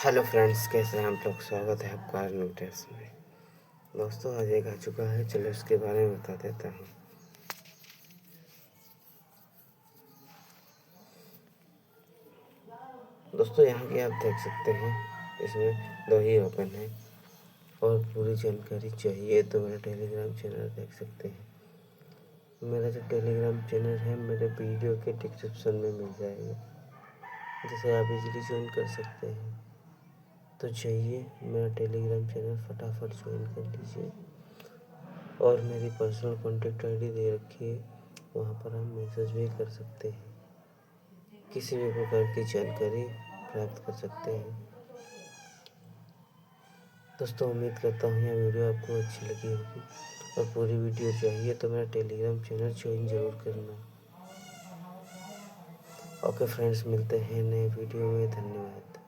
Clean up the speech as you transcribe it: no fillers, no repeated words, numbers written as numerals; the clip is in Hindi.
हेलो फ्रेंड्स, कैसे हैं आप लोग। स्वागत है आपका आज न्यू टेस्ट में। दोस्तों, आज एक आ चुका है, चलो इसके बारे में बता देता हूँ। दोस्तों, यहाँ की आप देख सकते हैं, इसमें 2 ही ओपन है और पूरी जानकारी चाहिए तो मेरा टेलीग्राम चैनल देख सकते हैं। मेरा जो टेलीग्राम चैनल है मेरे वीडियो के डिस्क्रिप्शन में मिल जाएगा, जिसे आप इजीली ज्वाइन कर सकते हैं। तो चाहिए मेरा टेलीग्राम चैनल फटाफट ज्वाइन कर लीजिए और मेरी पर्सनल कॉन्टैक्ट आईडी दे रखी है, वहाँ पर आप मैसेज भी कर सकते हैं, किसी भी प्रकार की जानकारी प्राप्त कर सकते हैं। दोस्तों, उम्मीद करता हूँ यह वीडियो आपको अच्छी लगी होगी और पूरी वीडियो चाहिए तो मेरा टेलीग्राम चैनल ज्वाइन ज़रूर करना। ओके फ्रेंड्स, मिलते हैं नए वीडियो में। धन्यवाद।